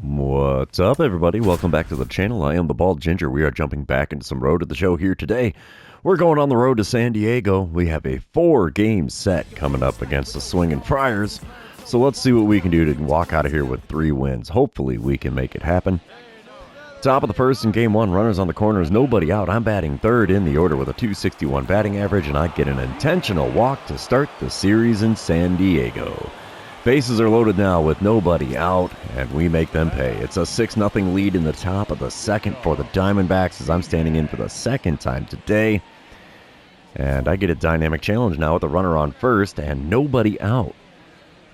What's up, everybody? Welcome back to the channel. I am the Bald Ginger. We are jumping back into some Road to the Show here today. We're going on the road to San Diego. We have a 4-game set coming up against the Swinging Friars. So let's see what we can do to walk out of here with 3 wins. Hopefully we can make it happen. Top of the first in Game 1, runners on the corners, nobody out. I'm batting third in the order with a .261 batting average, and I get an intentional walk to start the series in San Diego. Bases are loaded now with nobody out, and we make them pay. It's a 6-0 lead in the top of the second for the Diamondbacks as I'm standing in for the second time today. And I get a dynamic challenge now with a runner on first and nobody out.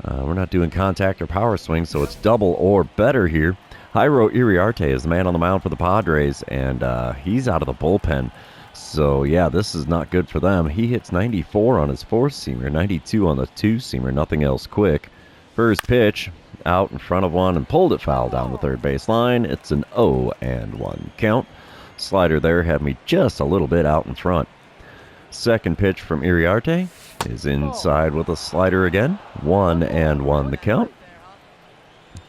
We're not doing contact or power swing, so it's double or better here. Jairo Iriarte is the man on the mound for the Padres, and he's out of the bullpen. So, yeah, this is not good for them. He hits 94 on his 4-seamer, 92 on the 2-seamer, nothing else quick. First pitch, out in front of one and pulled it foul down the third base line. It's an 0-1 count. Slider there had me just a little bit out in front. Second pitch from Iriarte is inside with a slider again. 1-1 the count.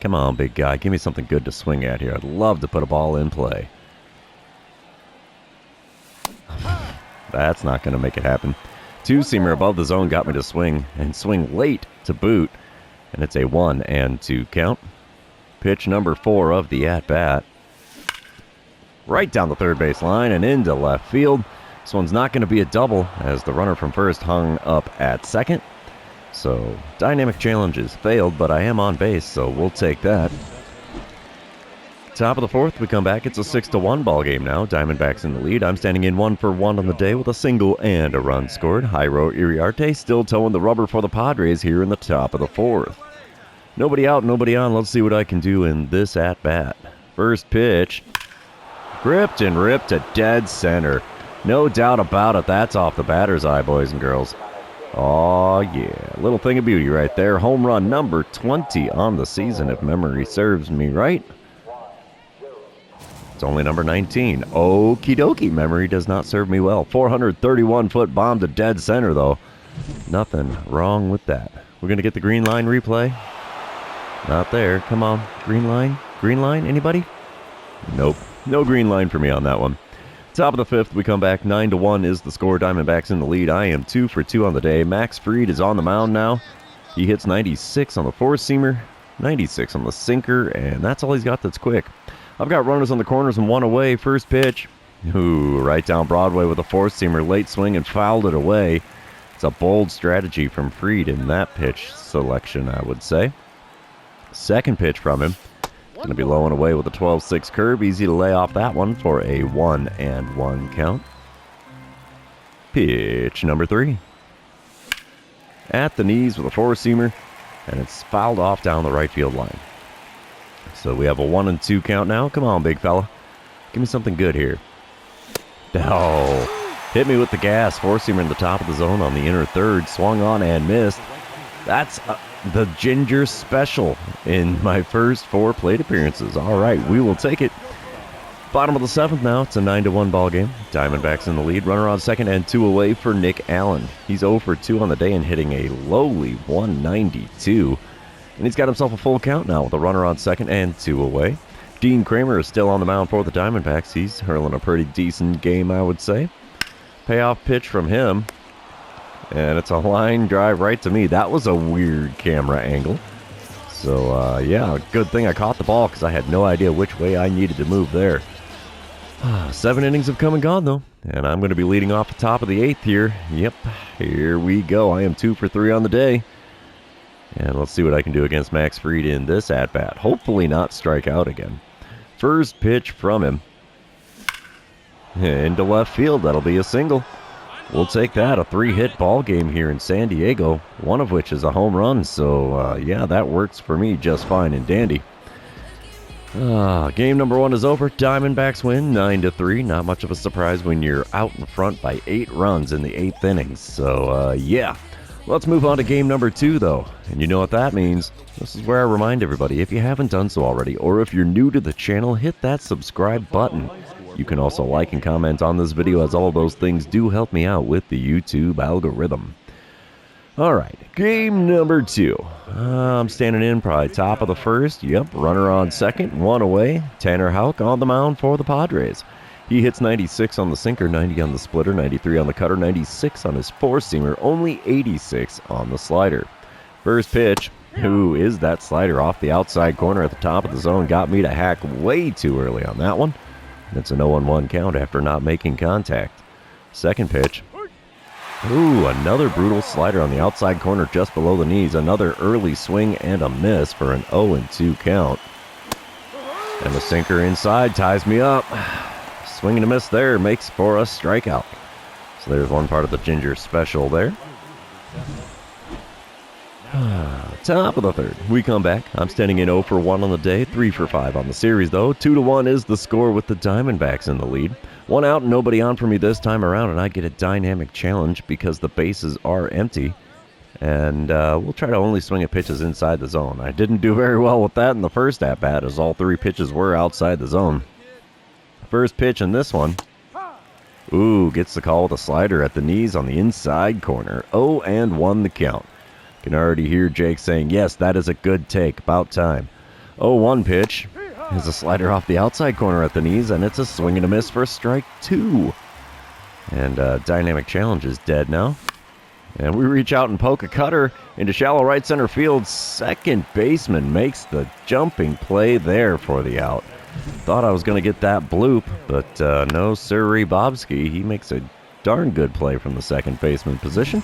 Come on, big guy. Give me something good to swing at here. I'd love to put a ball in play. That's not going to make it happen. 2-seamer above the zone got me to swing, and swing late to boot. And it's a 1-2 count. Pitch number 4 of the at-bat. Right down the third base line and into left field. This one's not going to be a double as the runner from first hung up at second. So, dynamic challenges failed, but I am on base, so we'll take that. Top of the fourth, we come back. It's a 6-1 ball game now. Diamondbacks in the lead. I'm standing in 1 for 1 on the day with a single and a run scored. Jairo Iriarte still towing the rubber for the Padres here in the top of the fourth. Nobody out, nobody on. Let's see what I can do in this at-bat. First pitch. Gripped and ripped to dead center. No doubt about it. That's off the batter's eye, boys and girls. Oh, yeah. Little thing of beauty right there. Home run number 20 on the season, if memory serves me right. It's only number 19. Okie dokie. Memory does not serve me well. 431-foot bomb to dead center, though. Nothing wrong with that. We're going to get the green line replay. Not there. Come on. Green line? Green line? Anybody? Nope. No green line for me on that one. Top of the fifth, we come back. 9-1 is the score. Diamondbacks in the lead. I am 2 for 2 on the day. Max Fried is on the mound now. He hits 96 on the 4-seamer, 96 on the sinker, and that's all he's got that's quick. I've got runners on the corners and 1 away. First pitch. Ooh, right down Broadway with a 4-seamer. Late swing and fouled it away. It's a bold strategy from Fried in that pitch selection, I would say. Second pitch from him. Going to be low and away with a 12-6 curve. Easy to lay off that one for a 1-1 count. Pitch number 3. At the knees with a 4-seamer, and it's fouled off down the right field line. So we have a 1-2 count now. Come on, big fella. Give me something good here. Oh, hit me with the gas. 4-seamer in the top of the zone on the inner third. Swung on and missed. That's the Ginger special in my first 4 plate appearances. All right, we will take it. Bottom of the 7th now. It's a 9-1 ball game. Diamondbacks in the lead. Runner on second and 2 away for Nick Allen. He's 0 for 2 on the day and hitting a lowly 192. And he's got himself a full count now with a runner on second and 2 away. Dean Kramer is still on the mound for the Diamondbacks. He's hurling a pretty decent game, I would say. Payoff pitch from him. And it's a line drive right to me. That was a weird camera angle. So, yeah, good thing I caught the ball because I had no idea which way I needed to move there. 7 innings have come and gone, though. And I'm going to be leading off the top of the 8th here. Yep, here we go. I am 2 for 3 on the day. And let's see what I can do against Max Fried in this at-bat. Hopefully not strike out again. First pitch from him. Into left field. That'll be a single. We'll take that. A 3-hit ball game here in San Diego, one of which is a home run. So, yeah, that works for me just fine and dandy. Game number 1 is over. Diamondbacks win 9-3. Not much of a surprise when you're out in front by 8 runs in the 8th inning. So, yeah. Let's move on to game number 2, though. And you know what that means. This is where I remind everybody, if you haven't done so already, or if you're new to the channel, hit that subscribe button. You can also like and comment on this video, as all of those things do help me out with the YouTube algorithm. All right, game number 2. I'm standing in probably top of the first. Yep, runner on second, 1 away. Tanner Houck on the mound for the Padres. He hits 96 on the sinker, 90 on the splitter, 93 on the cutter, 96 on his four-seamer, only 86 on the slider. First pitch, who is that slider off the outside corner at the top of the zone? Got me to hack way too early on that one. It's an 0-1 count after not making contact. Second pitch. Ooh, another brutal slider on the outside corner just below the knees. Another early swing and a miss for an 0-2 count. And the sinker inside ties me up. Swing and a miss there makes for a strikeout. So there's one part of the Ginger special there. Top of the third. We come back. I'm standing in 0 for 1 on the day, 3 for 5 on the series, though. 2-1 is the score with the Diamondbacks in the lead. 1 out, nobody on for me this time around, and I get a dynamic challenge because the bases are empty. And we'll try to only swing at pitches inside the zone. I didn't do very well with that in the first at-bat, as all 3 pitches were outside the zone. First pitch in this one. Ooh, gets the call with a slider at the knees on the inside corner. 0-1 the count. Can already hear Jake saying, yes, that is a good take. About time. 0-1 pitch is a slider off the outside corner at the knees, and it's a swing and a miss for strike 2. And dynamic challenge is dead now. And we reach out and poke a cutter into shallow right center field. Second baseman makes the jumping play there for the out. Thought I was going to get that bloop, but no sirree Bobski. He makes a darn good play from the second baseman position.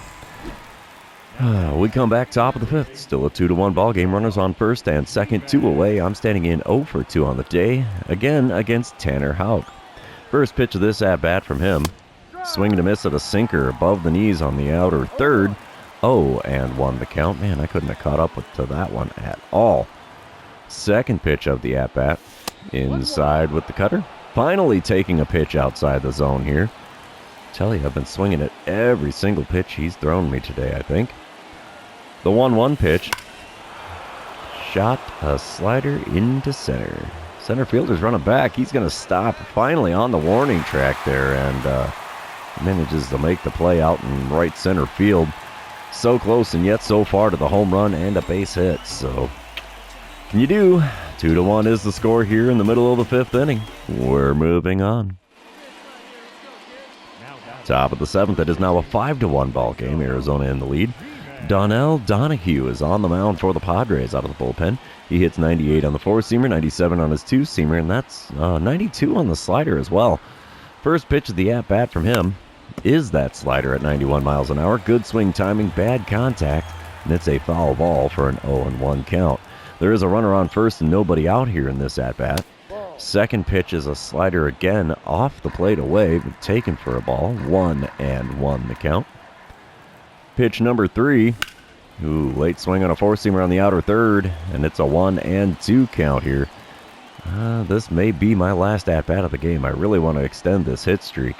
We come back top of the fifth. Still a 2-1 ball game. Runners on first and second, 2 away. I'm standing in 0 for 2 on the day, again against Tanner Houck. First pitch of this at-bat from him. Swing and a miss at a sinker above the knees on the outer third. 0-1 the count. Man, I couldn't have caught up to that one at all. Second pitch of the at-bat. Inside with the cutter. Finally taking a pitch outside the zone here. Tell you, I've been swinging at every single pitch he's thrown me today, I think. The 1-1 pitch. Shot a slider into center. Center fielder's running back. He's going to stop finally on the warning track there and manages to make the play out in right center field. So close and yet so far to the home run and a base hit. So, can you do? 2-1 is the score here in the middle of the fifth inning. We're moving on. Top of the seventh, it is now a 5-1 ball game. Arizona in the lead. Donnell Donahue is on the mound for the Padres out of the bullpen. He hits 98 on the four-seamer, 97 on his two-seamer, and that's 92 on the slider as well. First pitch of the at-bat from him is that slider at 91 miles an hour. Good swing timing, bad contact, and it's a foul ball for an 0-1 count. There is a runner on first and nobody out here in this at-bat. Second pitch is a slider again off the plate away, but taken for a ball. 1-1 the count. Pitch number 3. Ooh, late swing on a four-seamer on the outer third, and it's a 1-2 count here. This may be my last at-bat of the game. I really want to extend this hit streak.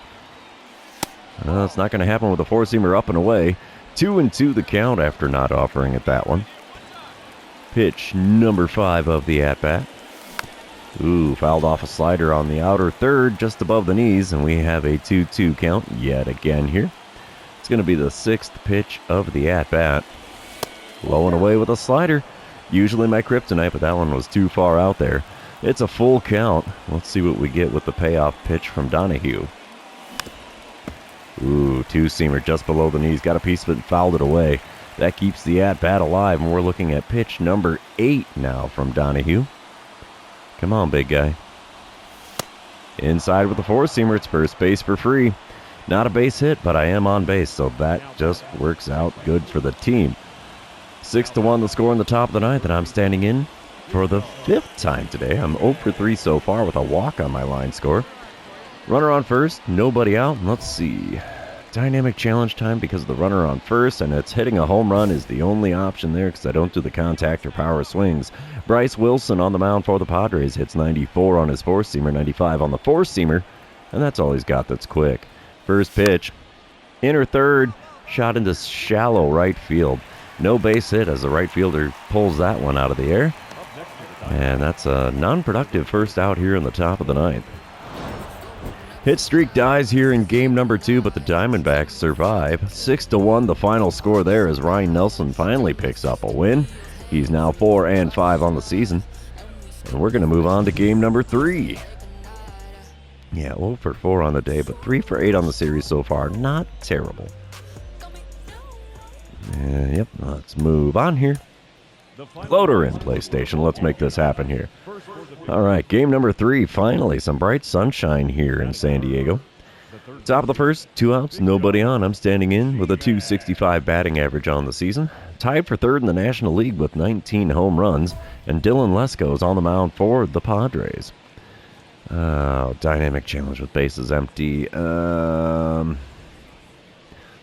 It's not going to happen with a four-seamer up and away. 2-2 the count after not offering it that one. Pitch number 5 of the at-bat. Ooh, fouled off a slider on the outer third just above the knees, and we have a 2-2 count yet again here. It's going to be the 6th pitch of the at-bat. Low and away with a slider. Usually my kryptonite, but that one was too far out there. It's a full count. Let's see what we get with the payoff pitch from Donahue. Ooh, two-seamer just below the knees. Got a piece of it and fouled it away. That keeps the at-bat alive, and we're looking at pitch number 8 now from Donahue. Come on, big guy. Inside with the four-seamer. It's first base for free. Not a base hit, but I am on base, so that just works out good for the team. 6-1 the score in the top of the ninth, and I'm standing in for the 5th time today. I'm 0 for 3 so far with a walk on my line score. Runner on first, nobody out. Let's see. Dynamic challenge time because of the runner on first, and it's hitting a home run is the only option there because I don't do the contact or power swings. Bryce Wilson on the mound for the Padres hits 94 on his four-seamer, 95 on the four-seamer, and that's all he's got that's quick. First pitch, inner third, shot into shallow right field. No base hit as the right fielder pulls that one out of the air, and that's a non-productive first out here in the top of the ninth. Hit streak dies here in game number 2, but the Diamondbacks survive. 6-1 the final score there as Ryan Nelson finally picks up a win. He's now 4-5 on the season. And we're going to move on to game number 3. Yeah, 0 for 4 on the day, but 3 for 8 on the series so far. Not terrible. Yep, let's move on here. Loader in, PlayStation. Let's make this happen here. All right, game number 3. Finally, some bright sunshine here in San Diego. Top of the first, 2 outs, nobody on. I'm standing in with a .265 batting average on the season. Tied for third in the National League with 19 home runs. And Dylan Lesko is on the mound for the Padres. Dynamic challenge with bases empty.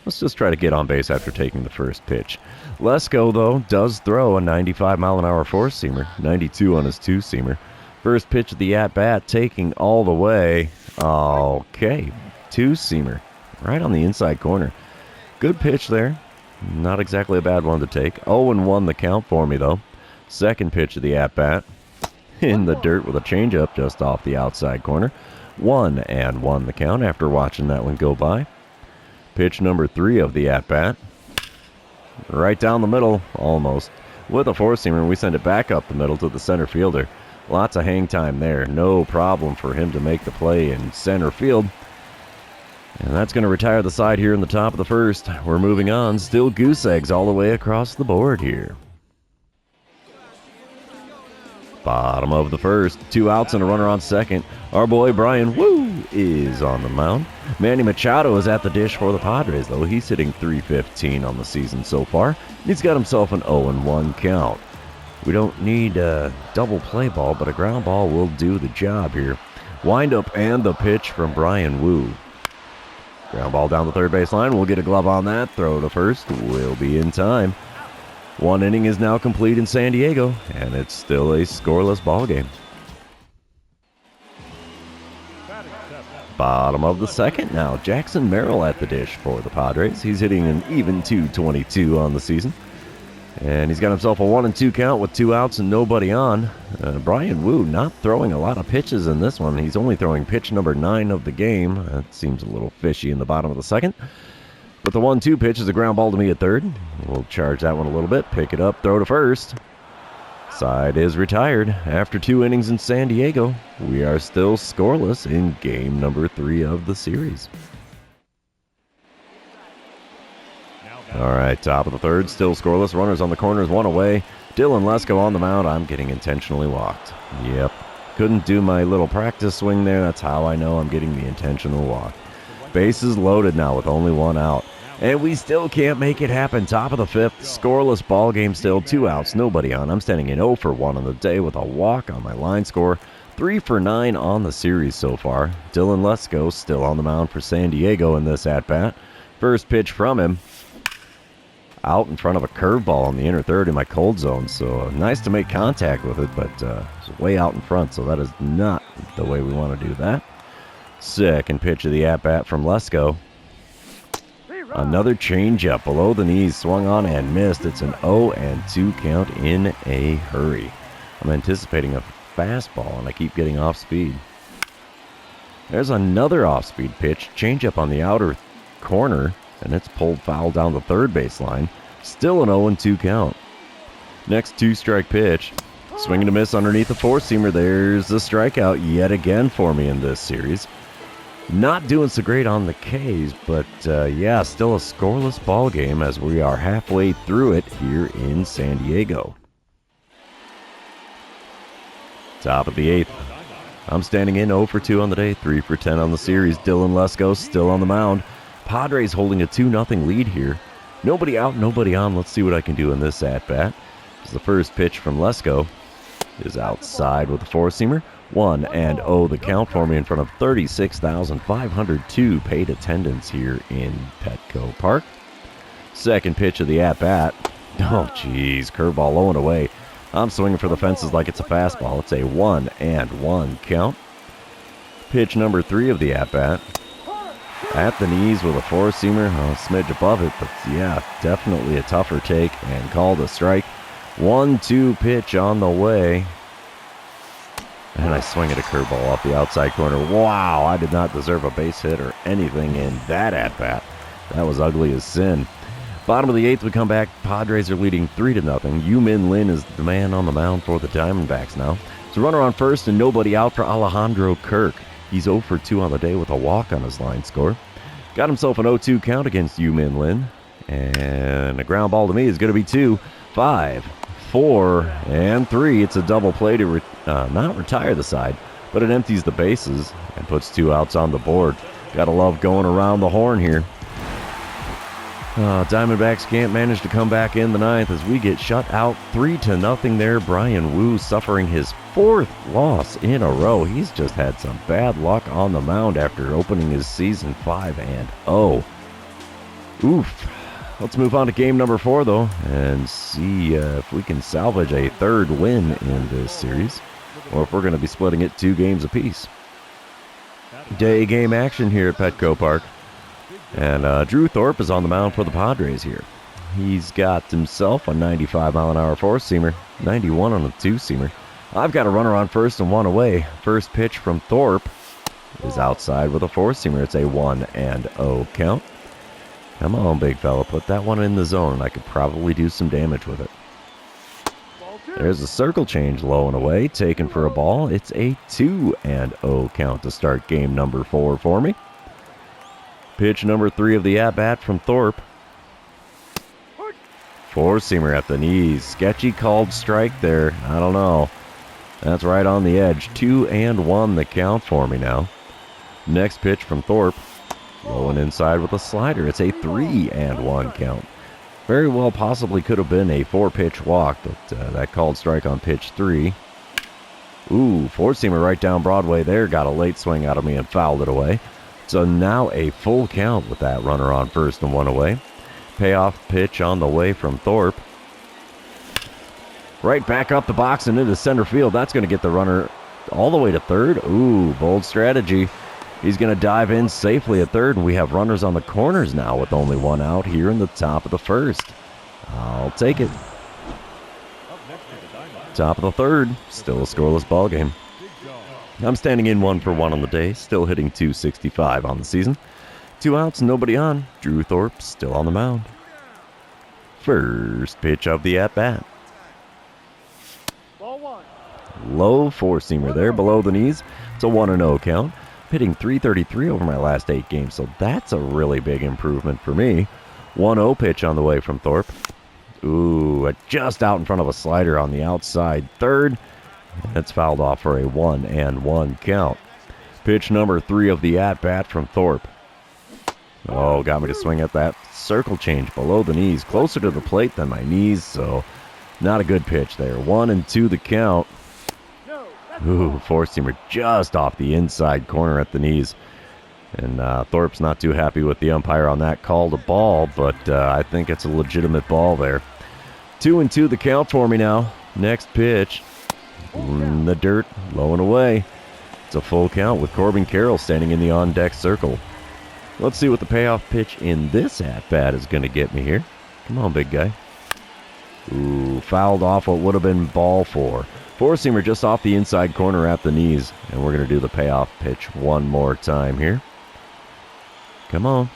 Let's just try to get on base after taking the first pitch. Lesko, though, does throw a 95-mile-an-hour four-seamer, 92 on his two-seamer. First pitch of the at-bat, taking all the way. Okay, two-seamer, right on the inside corner. Good pitch there. Not exactly a bad one to take. 0-1 the count for me, though. Second pitch of the at-bat. In the dirt with a changeup just off the outside corner. 1-1 the count after watching that one go by. Pitch number 3 of the at-bat. Right down the middle, almost. With a four-seamer, we send it back up the middle to the center fielder. Lots of hang time there. No problem for him to make the play in center field. And that's going to retire the side here in the top of the first. We're moving on. Still goose eggs all the way across the board here. Bottom of the first. 2 outs and a runner on second. Our boy Brian Woo is on the mound. Manny Machado is at the dish for the Padres, though. He's hitting .315 on the season so far. He's got himself an 0-1 count. We don't need a double play ball, but a ground ball will do the job here. Wind up and the pitch from Brian Woo. Ground ball down the third base line. We'll get a glove on that. Throw to first. We'll be in time. 1 inning is now complete in San Diego, and it's still a scoreless ball game. Bottom of the second now. Jackson Merrill at the dish for the Padres. He's hitting an even .222 on the season. And he's got himself a 1-2 count with 2 outs and nobody on. Brian Woo not throwing a lot of pitches in this one. He's only throwing pitch number 9 of the game. That seems a little fishy in the bottom of the second. But the 1-2 pitch is a ground ball to me at third. We'll charge that one a little bit, pick it up, throw to first. Side is retired. After 2 innings in San Diego, we are still scoreless in game number 3 of the series. All right, top of the third, still scoreless. Runners on the corners, 1 away. Dylan Lesko on the mound. I'm getting intentionally walked. Yep, couldn't do my little practice swing there. That's how I know I'm getting the intentional walk. Bases loaded now with only 1 out. And we still can't make it happen. Top of the 5th, scoreless ball game still. 2 outs, nobody on. I'm standing in 0 for 1 on the day with a walk on my line score. 3 for 9 on the series so far. Dylan Lesko still on the mound for San Diego in this at-bat. First pitch from him. Out in front of a curveball on the inner third in my cold zone. So nice to make contact with it, but it's way out in front. So that is not the way we want to do that. Second pitch of the at-bat from Lesko. Another changeup below the knees, swung on and missed. It's an 0-2 count in a hurry. I'm anticipating a fastball, and I keep getting off speed. There's another off-speed pitch, changeup on the outer corner, and it's pulled foul down the third base line. Still an 0-2 count. Next 2-strike pitch. Swinging to miss underneath the four-seamer. There's the strikeout yet again for me in this series. Not doing so great on the K's, but yeah, still a scoreless ball game as we are halfway through it here in San Diego. Top of the 8th. I'm standing in 0 for 2 on the day, 3 for 10 on the series. Dylan Lesko still on the mound. Padres holding a 2-0 lead here. Nobody out, nobody on. Let's see what I can do in this at-bat. As the first pitch from Lesko is outside with a four-seamer. 1-0 the count for me in front of 36,502 paid attendance here in Petco Park. Second pitch of the at-bat. Oh, geez, curveball low and away. I'm swinging for the fences like it's a fastball. It's a 1-1 count. Pitch number 3 of the at-bat. At the knees with a four-seamer, a smidge above it, but yeah, definitely a tougher take and called a strike. 1-2 pitch on the way. And I swing at a curveball off the outside corner. Wow, I did not deserve a base hit or anything in that at-bat. That was ugly as sin. Bottom of the 8th, we come back. Padres are leading 3-0. Yu-Min Lin is the man on the mound for the Diamondbacks now. So runner on first and nobody out for Alejandro Kirk. He's 0 for 2 on the day with a walk on his line score. Got himself an 0-2 count against Yu-Min Lin. And a ground ball to me is going to be 2, 5, 4, and 3. It's a double play to not retire the side, but it empties the bases and puts 2 outs on the board. Gotta love going around the horn here. Diamondbacks can't manage to come back in the 9th as we get shut out 3-0 there. Brian Wu suffering his 4th loss in a row. He's just had some bad luck on the mound after opening his season 5-0. Oof. Let's move on to game number 4, though, and see if we can salvage a 3rd win in this series, or if we're going to be splitting it 2 games apiece. Day game action here at Petco Park. And Drew Thorpe is on the mound for the Padres here. He's got himself a 95-mile-an-hour four-seamer, 91 on a two-seamer. I've got a runner on first and 1 away. First pitch from Thorpe is outside with a four-seamer. It's a 1-0 count. Come on, big fella, put that one in the zone. I could probably do some damage with it. There's a circle change low and away, taken for a ball. It's a 2-0 count to start game number 4 for me. Pitch number 3 of the at-bat from Thorpe. Four-seamer at the knees. Sketchy called strike there. I don't know. That's right on the edge. 2-1 the count for me now. Next pitch from Thorpe. Low and inside with a slider. It's a 3-1 count. Very well possibly could have been a 4-pitch walk, but that called strike on pitch 3. Ooh, four-seamer right down Broadway there. Got a late swing out of me and fouled it away. So now a full count with that runner on first and 1 away. Payoff pitch on the way from Thorpe. Right back up the box and into center field. That's going to get the runner all the way to third. Ooh, bold strategy. He's going to dive in safely at third, and we have runners on the corners now with only 1 out here in the top of the first. I'll take it. Top of the third, still a scoreless ball game. I'm standing in 1 for 1 on the day, still hitting .265 on the season. 2 outs, nobody on. Drew Thorpe still on the mound. First pitch of the at-bat. Low four-seamer there below the knees. It's a 1-0 count. Hitting .333 over my last 8 games, so that's a really big improvement for me. 1-0 pitch on the way from Thorpe. Ooh, just out in front of a slider on the outside third. That's fouled off for a 1-1 count. Pitch number 3 of the at-bat from Thorpe. Oh, got me to swing at that circle change below the knees, closer to the plate than my knees, so not a good pitch there. 1-2 the count. Ooh, four-seamer just off the inside corner at the knees. And Thorpe's not too happy with the umpire on that call to ball, but I think it's a legitimate ball there. 2-2 the count for me now. Next pitch. In the dirt, low and away. It's a full count with Corbin Carroll standing in the on-deck circle. Let's see what the payoff pitch in this at-bat is going to get me here. Come on, big guy. Ooh, fouled off what would have been ball 4. Four-seamer just off the inside corner at the knees. And we're going to do the payoff pitch one more time here. Come on.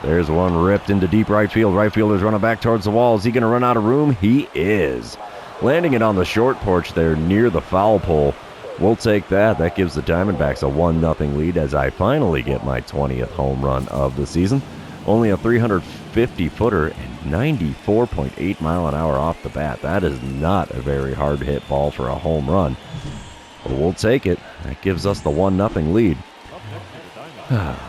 There's one ripped into deep right field. Right fielder's running back towards the wall. Is he going to run out of room? He is. Landing it on the short porch there near the foul pole. We'll take that. That gives the Diamondbacks a 1-0 lead as I finally get my 20th home run of the season. Only a 350-footer and 94.8 mile an hour off the bat. That is not a very hard hit ball for a home run. But we'll take it. That gives us the 1-0 lead.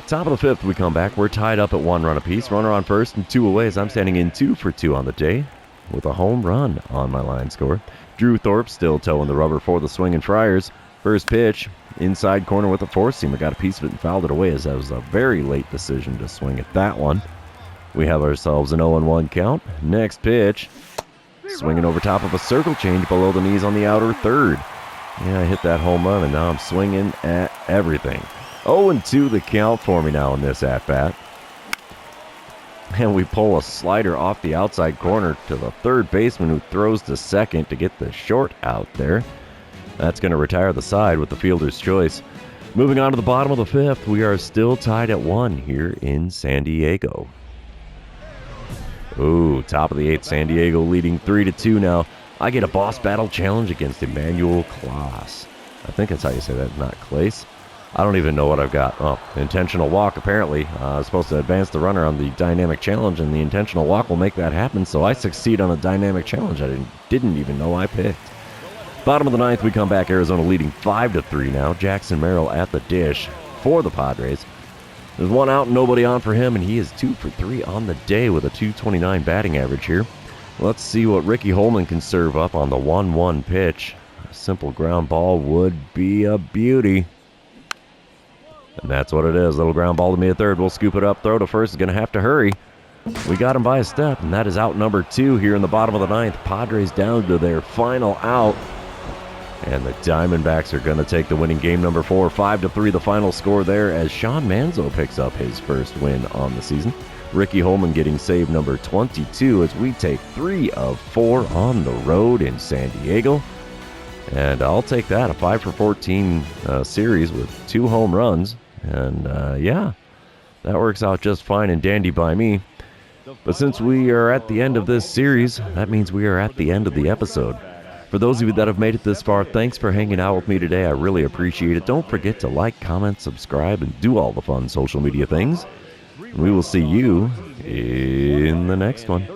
Top of the 5th, we come back. We're tied up at 1 run apiece. Runner on first and 2 away as I'm standing in 2 for 2 on the day with a home run on my line score. Drew Thorpe still towing the rubber for the Swingin' Friars. First pitch, inside corner with a four-seamer. Got a piece of it and fouled it away as that was a very late decision to swing at that one. We have ourselves an 0-1 count. Next pitch, swinging over top of a circle change below the knees on the outer third. Yeah, I hit that home run and now I'm swinging at everything. 0-2 the count for me now in this at-bat. And we pull a slider off the outside corner to the third baseman who throws to second to get the short out there. That's going to retire the side with the fielder's choice. Moving on to the bottom of the fifth, we are still tied at 1 here in San Diego. Ooh, top of the 8th, San Diego leading 3-2 now. I get a boss battle challenge against Emmanuel Klaas. I think that's how you say that, not Clace. I don't even know what I've got. Oh, intentional walk, apparently. I was supposed to advance the runner on the dynamic challenge, and the intentional walk will make that happen, so I succeed on a dynamic challenge I didn't even know I picked. Bottom of the 9th, we come back. Arizona leading 5-3 now. Jackson Merrill at the dish for the Padres. There's one out and nobody on for him, and he is 2 for 3 on the day with a .229 batting average here. Let's see what Ricky Holman can serve up on the 1-1 pitch. A simple ground ball would be a beauty. And that's what it is. Little ground ball to me at third. We'll scoop it up. Throw to first. Is going to have to hurry. We got him by a step, and that is out number 2 here in the bottom of the 9th. Padres down to their final out. And the Diamondbacks are going to take the winning game number 4. 5-3 the final score there as Sean Manzo picks up his first win on the season. Ricky Holman getting save number 22 as we take 3 of 4 on the road in San Diego. And I'll take that, a 5 for 14 series with 2 home runs. And yeah, that works out just fine and dandy by me. But since we are at the end of this series, that means we are at the end of the episode. For those of you that have made it this far, thanks for hanging out with me today. I really appreciate it. Don't forget to like, comment, subscribe, and do all the fun social media things. And we will see you in the next one.